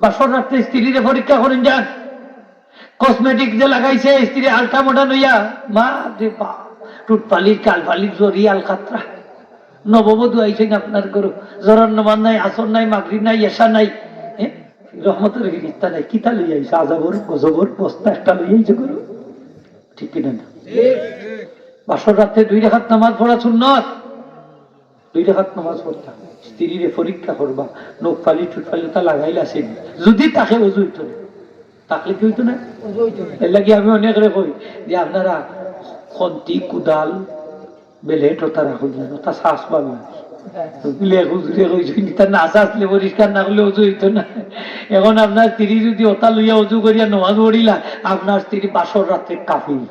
বাসর রাত্রে স্ত্রীরে পরীক্ষা করেন যান, কসমেটিক যে লাগাইছে স্ত্রী আলটা মোটা নইয়া মা দে বা টুটপালির কালপালির জরি আল খাতরা নববধূ আইছেন আপনার গরু জরার নমান নাই, আসর নাই, মাগরিব নাই, এশা নাই, রহমতের হিরিস্তা নাই, কিতা লই আইছে আজাবর গজবর বস্তা একটা লই আইছে গরু, ঠিক কিনা না? বাসর রাত্রে 2 রাকাত নামাজ পড়া সুন্নত, 2 রাকাত নামাজ পড়তা, স্ত্রীরে পরীক্ষা করবা, নখ ফালি টুটফালি তা লাগাইলাছেন, যদি তাকে ওযু হইতো না, তাকলে কি হইতো না? এর লাগি আমি অনেক রে কই যে আপনারা খন্তি কুদাল বেলেট ওটা রাখুন না, ওটা শ্বাস পাবে পরিষ্কার না করলে অজু হইতো না। এখন আপনার স্ত্রী যদি ওটা লইয়া অজু করিয়া নামাজ পড়িলা, আপনার স্ত্রী বাসর রাত্রে কাফির,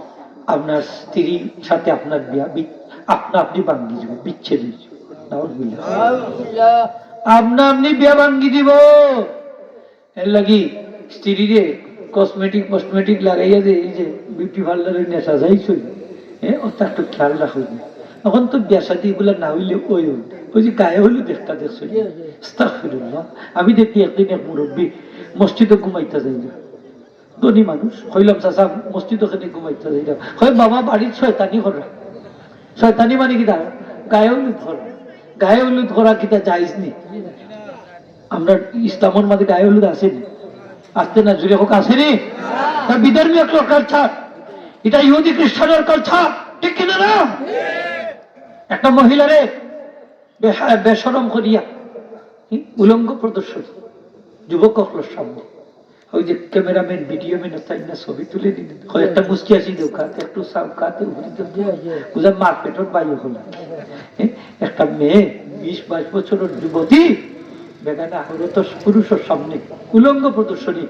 আপনার স্ত্রীর সাথে আপনার বিয়া আপনা আপনি ভাঙ্গি যাব, বিচ্ছেদ হয়ে যাবে, আপনা আপনি বিয়া ভাঙ্গি দিব। এর লাগি স্ত্রীরে কসমেটিক লাগাইয়া যে এই যে বিউটি পার্লারের নেশা যাইছ, ওটা একটু খেয়াল রাখুন। এখন তো বিয়া শাদী এগুলা না হইলে ওই যে গায়ে হইলে দেখতে দেখছো, আস্তাগফিরুল্লাহ। আমি দেখি একদিন এক মুরব্বী মসজিদে ঘুমাইতে যাই না, ধনী মানুষ, হইলাম চাচা মসজিদ ওখানে ঘুমাইতে যাই না, হয় বাবা বাড়ির শয়তানি করা, শয়তানি মানে কিনা গায়ে হলুদ করা, গায়ে হলুদ করা কিটা যাইজ নি? আমরা ইসলামের মাঝে গায়ে হলুদ আসেনি, আসতে না জুড়ে হোক আসেনি, তা বিধর্মী একটা কালচার, এটা ইহুদি খ্রিস্টানের কালচার, ঠিক কিনা না? একটা মহিলারে বেশরম করিয়া উলঙ্গ প্রদর্শন যুবক সামনে, ওই যে ক্যামেরাম্যান ভিডিও ম্যান ছবি তুলে দিন, একটা মুস্কি আসি দেখাতে একটু সাউকাতে বুঝা মার্কেটের বাইরে হল, একটা মেয়ে 20-22 বছরের যুবতী বেগানা পুরুষের সামনে উলঙ্গ প্রদর্শনী।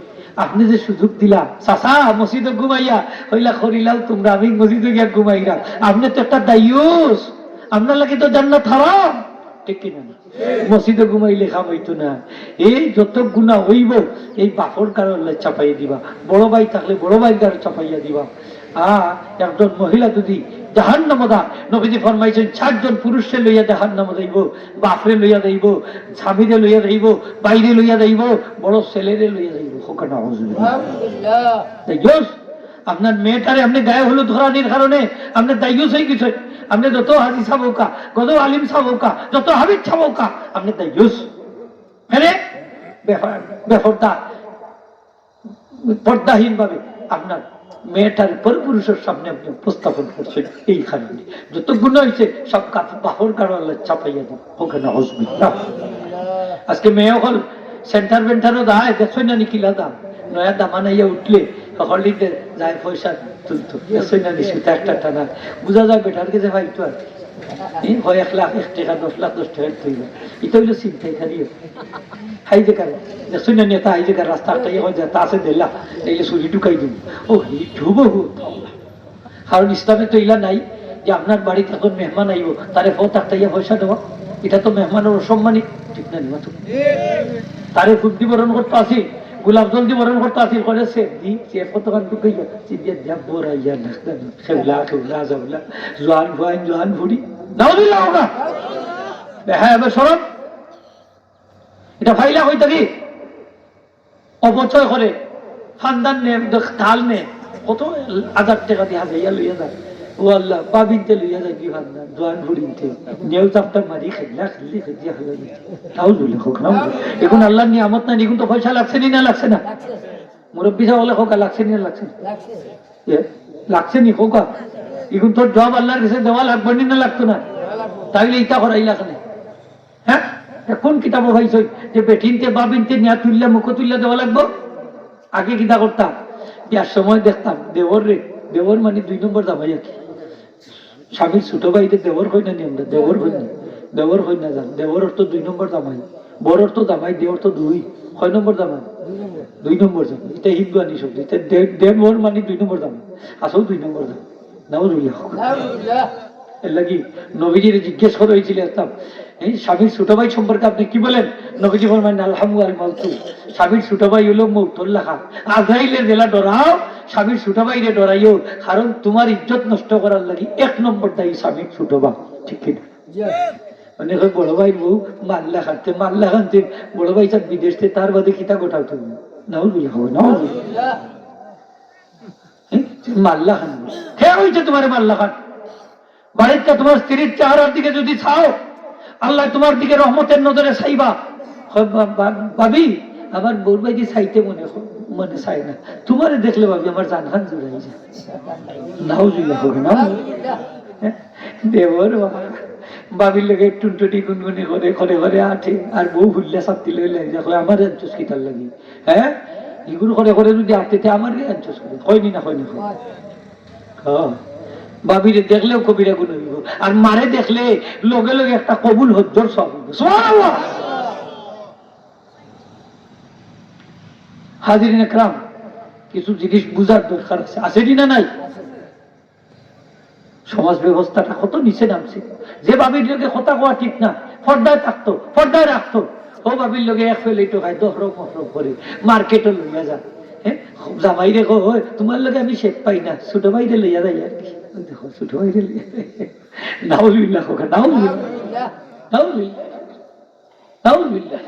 আপনি যে সুযোগ দিলা চাচা মসজিদে ঘুমাইয়া হইলা করিলাও তোমরা, আমি মসজিদে গিয়া ঘুমাইলা, আপনি তো একটা দায়ুস, আপনার লাগে তো জান্নাত হারাম, ঠিক কিনা? মসজিদে ঘুমাইলে খাম হইতো না। এই যত গুণা হইব এই বাপর কারণে চাপাইয়া দিবা, বড় ভাই থাকলে বড় ভাই কারণ চাপাইয়া দিবা। একজন মহিলা যদি জাহান্নামে দা, নবীজি ফরমাইছেন 4 জন পুরুষে লইয়া জাহান্নামে যাইব, বাপরে লইয়া যাইব, স্বামীরে লইয়া যাইব, বাইরে লইয়া যাইব, বড় ছেলেরে লইয়া যাইব। আপনার মেয়েটারে আপনি গায়ে হলুদ ধরানির কারণে আপনি দায়ুস হয়ে গেছে, আপনি যত হাজি সাবকা, যত আলিম সাবকা, যত হাবিব সাবকা, আপনি দায়ুস। হ্যাঁ, বেপরদা পর্দাহীন ভাবে আপনার মেয়েটার পর পুরুষের সামনে আপনি উপস্থাপন করছেন, এই কারণে যত গুণ হয়েছে সব বাহর কারণে চাপাইয়া দিন, ওখানে হসবি না। আজকে মেয়ে হল সেন্টার বেন্টারও দায় দেখছই না নিকিলা দাম, নয়া দামা নাইয়া উঠলে হলিতে যায় পয়সা তুলতো, দেখছই না নিশ্চিত একটা টানা বোঝা যায় বেটার কাছে ভাইতো আর হয় 1 লাখ 1 টাকা 10 লাখ 10 টাকা তুইল, এটা হইলো চিন্তাই খারিয়ে হাই যে কারণ দেখছই না নেতা হাই যে কার রাস্তা একটা হয় যায় তা আছে দিলা এইলে চুরি ঢুকাই দিব, ও ঢুবো। কারণ ইসলামে তো ইলা নাই যে আপনার বাড়িতে এখন মেহমান আইব তারে ফত একটা পয়সা দেওয়া, এটা তো মেহমানের অসম্মানিক, ঠিক না? নিমা তো তারে ফুর্তি বরণ করতে আসি, গোলাপ জল দিয়ে বরণ করতে আসি, করে সে দি সে কতক্ষণ ঢুকাইয়া চিন্তা দিয়া বোরাইয়া খেলা খেলা যাবলা জোয়ান ভুড়ি দাও দিলাম না। হ্যাঁ এবার সরব এটা ফাইলা হই থাকি অপচয় করে ফান্দান নে ঢাল নে কত 1000 টাকা দিয়ে হাজাইয়া লইয়া যায়, ও আল্লাহ বাবিনতে লইয়া যায় কি ফান্দান জোয়ান ভুড়িতে নেও চাপটা মারি খেলা খেলিয়া হলো তাও জুলে হোক না। এখন আল্লাহ নিয়ামত না, এখন তো পয়সা লাগছে নি না লাগছে না? মুরব্বী সাহেব বলে হোক লাগছে নি না লাগছে না? লাগছে নি হোক, এখন তোর জব আল্লাহর কাছে দেওয়া লাগবে নি না লাগতো না? তাইলে ইটা করাইলা কেন? হ্যাঁ কোন কিতাব ভাইছ যে বেঠিনতে বাবিনতে নিয়া তুললে মুখ তুললে দেওয়া লাগবো? আগে কিতা করতাম বিয়ার সময় দেখতাম দেবর মানে 2 নম্বর জামাই আর কি, স্বামীর ছোট ভাইতে দেবর হই না নিয়ম, দেবর হই না জান, দেবর তো 2 নম্বর জামাই, বড় তো জামাই, দেবর তো 2, 6 নম্বর জামাই 2 নম্বর জামাই, এটা হিন্দু আনি শব্দ, দেবর মানে 2 নম্বর জামাই, আসল 2 নম্বর জামাই। নাউজুবিল্লাহ। এর লাগি নবীজির জিজ্ঞেস করা হয়েছিল এই স্বামীর ছোট ভাই সম্পর্কে আপনি কি বলেন? নবীজি বলবেন আলহামদুলিল্লাহ, স্বামীর ছোট ভাই হলো মৌতুল্লাহ, আজরাইলের বেলা ডরাও, স্বামীর ছোট ভাইরে ডরাইও, কারণ তোমার ইজ্জত নষ্ট করার লাগি 1 নম্বর দায়ী স্বামীর ছোট ভাই, ঠিক কিনা? অনেক বড় ভাই বউ মাল্লা খানতে বড় ভাই চার বিদেশ থেকে তার বাদে কিতা গোটাও তুমি নাও বিয়া হবে নাও মাল্লা খান কে হয়েছে তোমার মাল্লা খান বাড়িতে তোমার স্ত্রীর চেহারার দিকে যদি চাও আল্লাহ তোমার দিকে রহমতের নজরে চাইবা ভাবি আমার বউর ভাই চাইতে মনে চাই না তোমারে দেখলে ভাবি আমার জান খান জুড়াই যায় নাও বিয়া হবে নাও দেবর বাবির লেগে টুনটুটি গুনগুনি করে ঘরে ঘরে আঠে আর বউ হুল্লা সাপ্তি লইলে আমার আঞ্চস কিতার লাগি হ্যাঁ এগুলো ঘরে ঘরে যদি আটতে আমার আঞ্চস করে হয়নি না হয়নি বাবিরে দেখলেও কবিরা গুণ হইব আর মারে দেখলে লগে লগে একটা কবুল হজ্জর সব হাজিরিন একরাম কিছু জিনিস বুঝার দরকার আছে আসেনি না নাই সমাজ ব্যবস্থাটা কত নিচে নামছে যে বাবির লোকে কথা কোয়া ঠিক না পর্দায় থাকতো পর্দায় রাখতো ও বাবির লোকে এক ফেলে টোকায় দহরম মহরম করে মার্কেটও লইয়া যা হ্যাঁ জামাই রেখো হয় তোমার লোকে আমি শেখ পাই না ছোট ভাইরে লইয়া যাই আর কি দেখো ছোট ভাইরে লইয়া নাউজুবিল্লাহ হোক নাউজুবিল্লাহ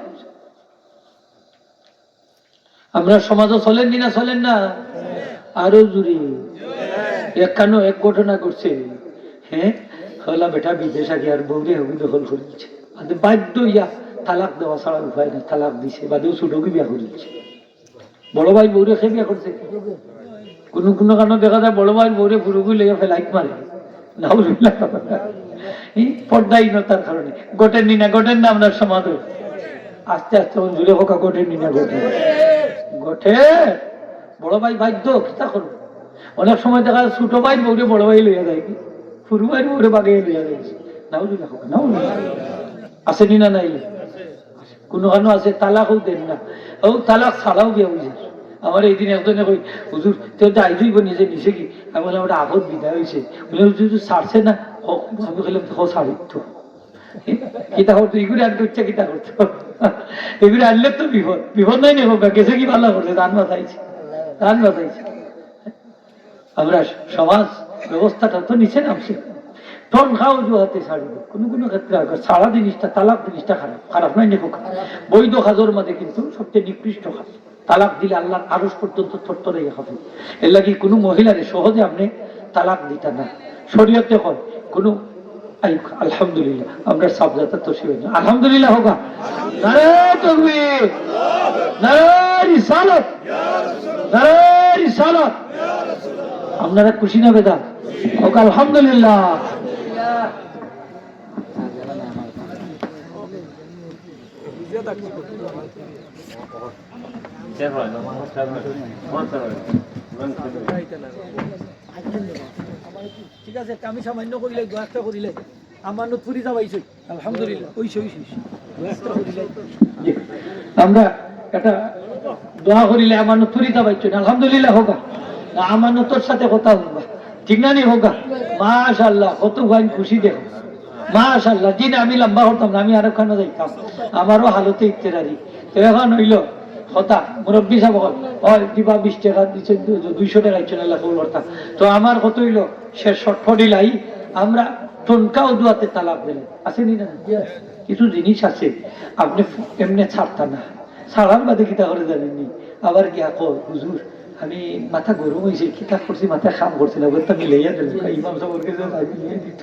আমরা সমাজও চলেন না চলেন না আরো জুড়ি একখানো এক ঘটনা করছে হ্যাঁ হলা বেটা বিদেশ আগে আর বৌরে হবি দখল করেছে বাধ্য ইয়া তালাক দেওয়া ছাড়া উপায় না তালাক দিছে বাদেও ছোটকে বিয়া করেছে বড় ভাই বৌরে খেয়ে বিয়া করছে কোনো কোনো কারণে দেখা যায় বড় ভাই বৌরে ফুরুগুই লেগে ফেলাইট মারে নাউজুবিল্লাহ পর্দাহীনতার কারণে গোটেন না আমরা সমাজ আস্তে আস্তে জুড়ে হোকা গোটেন নি না গোটে বড় ভাই বাধ্য কিতা করবো অনেক সময় দেখা যায় ছোট ভাই বউরে বড় ভাই লইয়া যায় কি ফুরু ভাই বউরে বাগাইয়া লইয়া যাইছে নাউজুবিল্লাহ আসেনি না নাই কোনো কারণ আছে তালাকও দেন না ও তালাক ছাড়াও বিয়া বুঝে আমার এই দিন একজনে কই হুজুর তো যাই যাইব নিজে নিচে কি আমি বললাম ওটা আপদ বিদায় হয়েছে বলে হুজুর ছাড়ছে না আমি বললাম তো ছাড়িত কিতা করতো এগুলো আনতে হচ্ছে কিতা করতো এগুলো আনলে তো বিপদ নাই নেব গেছে কি ভালো করছে ধান বাঁচাইছে আমরা সমাজ ব্যবস্থাটা তো নিচে নামছে টন খাও জুয়াতে ছাড়িব কোনো কোনো ক্ষেত্রে ছাড়া জিনিসটা তালাক জিনিসটা খারাপ নয় নেব বৈধ খাজর মাঝে কিন্তু সবচেয়ে নিকৃষ্ট খাজ তালাক দিলে আল্লাহর আরশ পর্যন্ত থরথরে হবে এর লাগি কোনো মহিলারে সহজে আপনি তালাক দিতে না শরীয়তে হয় কোনো আলহামদুলিল্লাহ আমরা সাবজাতা তো শিবেন আলহামদুলিল্লাহ হোগা নারে তাকবীর নারে রিসালাত নারে রিসালাত আপনারা খুশি না বেদা হোক আলহামদুলিল্লাহ ঠিক আছে আমি সামান্য করিলে দু একটা করিলে আমার নতুরি যাবাইছি আলহামদুলিল্লাহ আমরা একটা দোয়া করিলে আমার নতুরি যাবাইছি আলহামদুলিল্লাহ হোক আমার নতর সাথে কথা হোক ঠিক না নি হোক মাশাআল্লাহ কত গান খুশি দেখো মাশাআল্লাহ দিন আমি লম্বা হতাম না আমি আরো খানা যাইতাম আমারও হালতে ইত্তেরারি তো এখন হইল কথা মুরব্বী সাহেব হয় দিবা 20 টাকা দিচ্ছে 200 টাকা ইচ্ছে না করতাম তো আমার কত হইল সে শর্টফডিলাই আমরা টনকাও দুয়াতে তালাক দিলেন আসেনি না কিছু জিনিস আছে আপনি এমনি ছাড়তা না ছাড়ার বাদে কিতা করে জানেননি আবার গিয়া কো হুজুর আমি মাথা গরম হয়েছে কিতা করছি মাথা খাম করছি না বলতে মিলাইয়া দিল ইমাম সাহেবকে মিলিয়ে দিত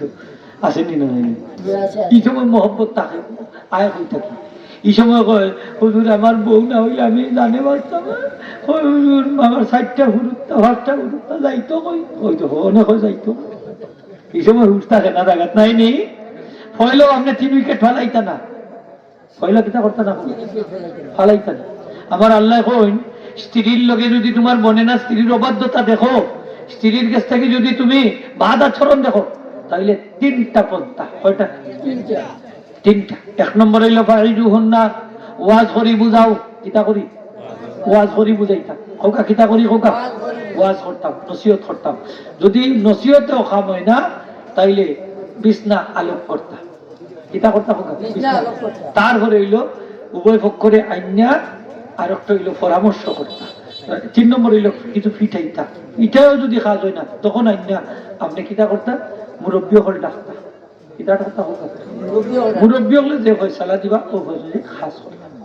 আসেনি না এই সময় মহব্বত থাকে আয় হয়ে থাকি এই সময় কয় হুজুর আমার বউ না হইলে আমি জানে পারতাম হুজুর আমার 60টা হুরুত্তা 5টা হুরুত্তা যাইতো কই হয়তো অনেক হয়ে যাইতো এই সময় হুশ থাকে না জায়গা নাই নেই ফয়লেও আপনি 3 উইকেট ফেলাইতা না ফয়লা কিতা করতে না ফেলাইতা না আমার আল্লাহ কইন স্ত্রীর লগে যদি তোমার মনে না স্ত্রীর অবাধ্যতা দেখো স্ত্রীর কাছ থেকে যদি তুমি বাদ আচরণ দেখো তাহলে 3টা পন্থা কয়টা 3টা 1 নম্বর হইল ফাইজুহুন্না ওয়াজ করি বুঝাও কিতা করি ওয়াজ করি বুঝাইতা হোকা কিতা করি হোকা ওয়াজ করতাম নসিহত করতাম যদি নসিহতেও কাম হয় না তাইলে বিছনা আলোক করতাম কিতা করতাম হোকা তারপরে হইল উভয় পক্ষরে আইনা আর একটা হইল পরামর্শ করতাম 3 নম্বর হইল কিছু ফিটাইতা এটাও যদি কাজ হয় না তখন আইনা আপনি কিতা করতাম মুরব্বী হল ডাক্তার ইদার কথা হোক মুরব্বী হলে যে ফয়সালা দিবা ও ফয়সালা খাস কথা